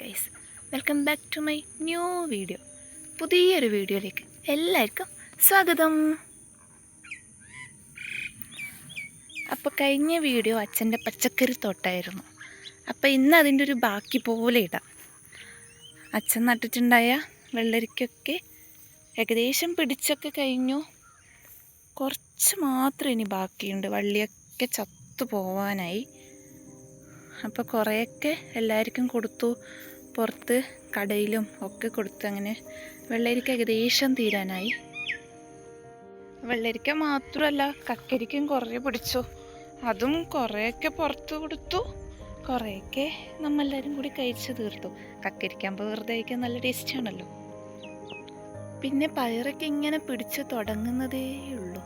Guys, welcome back to my new video. പുതിയൊരു വീഡിയോയിലേക്ക് എല്ലാവർക്കും സ്വാഗതം. അപ്പോൾ കഴിഞ്ഞ വീഡിയോ അച്ഛൻ്റെ പച്ചക്കറി തോട്ടായിരുന്നു. അപ്പോൾ ഇന്ന് അതിൻ്റെ ഒരു ബാക്കി പോലെ ഇടാം. അച്ഛൻ നട്ടിട്ടുണ്ടായ വെള്ളരിക്കൊക്കെ ഏകദേശം പിടിച്ചൊക്കെ കഴിഞ്ഞു. കുറച്ച് മാത്രം ഇനി ബാക്കിയുണ്ട്. വള്ളിയൊക്കെ ചത്തു പോവാനായി. അപ്പോൾ കുറേയൊക്കെ എല്ലാവർക്കും കൊടുത്തു, പുറത്ത് കടയിലും ഒക്കെ കൊടുത്തു. അങ്ങനെ വെള്ളരിക്ക ഏകദേശം തീരാനായി. വെള്ളരിക്ക മാത്രമല്ല, കക്കരിക്കും കുറേ പിടിച്ചു. അതും കുറേയൊക്കെ പുറത്ത് കൊടുത്തു, കുറേയൊക്കെ നമ്മളെല്ലാവരും കൂടി കഴിച്ച് തീർത്തു. കക്കരിക്കാകുമ്പോൾ വെറുതെ കഴിക്കാൻ നല്ല ടേസ്റ്റാണല്ലോ. പിന്നെ പയറൊക്കെ ഇങ്ങനെ പിടിച്ച് തുടങ്ങുന്നതേ ഉള്ളൂ.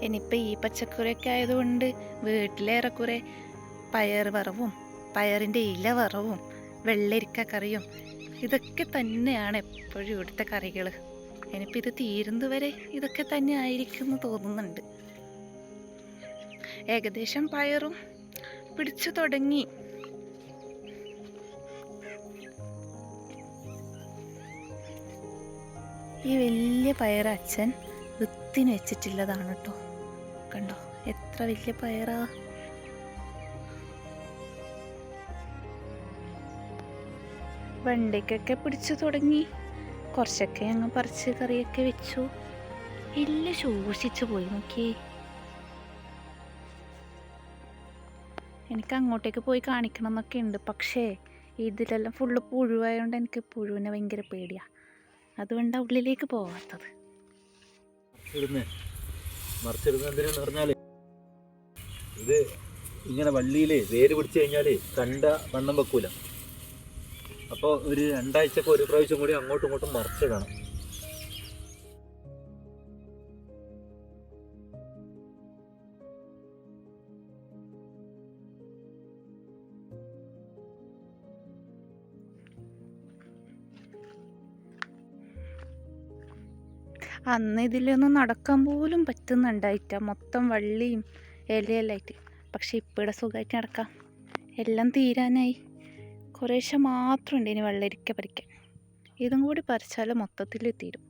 ഇനിയിപ്പോൾ ഈ പച്ചക്കറിയൊക്കെ ആയതുകൊണ്ട് വീട്ടിലേറെക്കുറെ പയർ വറവും പയറിൻ്റെ ഇല വറവും വെള്ളരിക്ക കറിയും ഇതൊക്കെ തന്നെയാണ് എപ്പോഴും ഇവിടുത്തെ കറികൾ. ഇനിയിപ്പോൾ ഇത് തീരുന്നതുവരെ ഇതൊക്കെ തന്നെ ആയിരിക്കും എന്ന് തോന്നുന്നുണ്ട്. ഏകദേശം പയറും പിടിച്ചു തുടങ്ങി. ഈ വലിയ പയർ അച്ഛൻ വിത്തിന് വെച്ചിട്ടുള്ളതാണ് കേട്ടോ. കണ്ടോ എത്ര വലിയ പയറാ. വെണ്ടയ്ക്കൊക്കെ പിടിച്ചു തുടങ്ങി. കുറച്ചൊക്കെ ഞങ്ങൾ പറിച്ച് കറിയൊക്കെ വെച്ചു. എല്ലാം ശോഷിച്ചു പോയി. നോക്കിയേ, എനിക്ക് അങ്ങോട്ടേക്ക് പോയി കാണിക്കണം എന്നൊക്കെ ഉണ്ട്. പക്ഷേ ഇതിലെല്ലാം ഫുള്ള് പുഴുവായതുകൊണ്ട് എനിക്ക് പുഴുവിനെ ഭയങ്കര പേടിയാണ്. അതുകൊണ്ടാണ് ഉള്ളിലേക്ക് പോകാത്തത്. മറിച്ചിടുന്ന എന്തിനാന്ന് പറഞ്ഞാൽ, ഇത് ഇങ്ങനെ വള്ളിയിൽ വേര് പിടിച്ചു കഴിഞ്ഞാൽ കണ്ട വണ്ണം വെക്കൂല. അപ്പോൾ ഒരു 2 ആഴ്ചക്ക് ഒരു പ്രാവശ്യം കൂടി അങ്ങോട്ടും ഇങ്ങോട്ടും മറിച്ചിടണം. അന്ന് ഇതിലൊന്നും നടക്കാൻ പോലും പറ്റുന്നുണ്ടായിട്ട, മൊത്തം വള്ളിയും ഇലയെല്ലായിട്ട്. പക്ഷെ ഇപ്പോൾ സുഖമായിട്ട് നടക്കാം. എല്ലാം തീരാനായി. കുറേശ്ശെ മാത്രമുണ്ട് ഇനി വെള്ളരിക്ക പറിക്കാൻ. ഇതും കൂടി പറിച്ചാൽ മൊത്തത്തിൽ തീരും.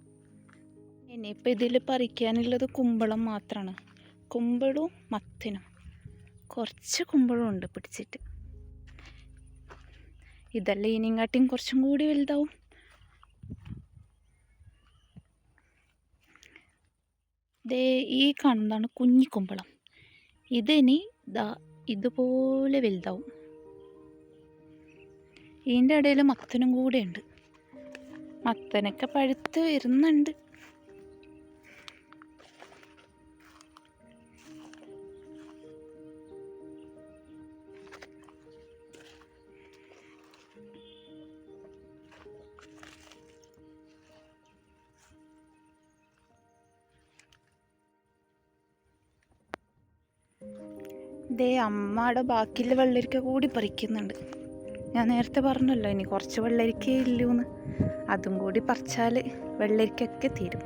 ഇനിയിപ്പോൾ ഇതിൽ പറിക്കാനുള്ളത് കുമ്പളം മാത്രമാണ്. കുമ്പളവും മത്തനും. കുറച്ച് കുമ്പളം ഉണ്ട് പിടിച്ചിട്ട്. ഇതെല്ലാം ഇനിങ്ങാട്ടിയും കുറച്ചും കൂടി വലുതാവും. ഈ കാണുന്നതാണ് കുഞ്ഞിക്കുമ്പളം. ഇതിനി ഇതുപോലെ വലുതാവും. ഇതിൻ്റെ ഇടയിൽ മത്തനും കൂടെ ഉണ്ട്. മത്തനൊക്കെ പഴുത്ത് വരുന്നുണ്ട്. അമ്മയുടെ ബാക്കിയുള്ള വെള്ളരിക്ക കൂടി പറിക്കുന്നുണ്ട്. ഞാൻ നേരത്തെ പറഞ്ഞല്ലോ ഇനി കുറച്ച് വെള്ളരിക്കേ ഇല്ലൂന്ന്. അതും കൂടി പറിച്ചാൽ വെള്ളരിക്കൊക്കെ തീരും.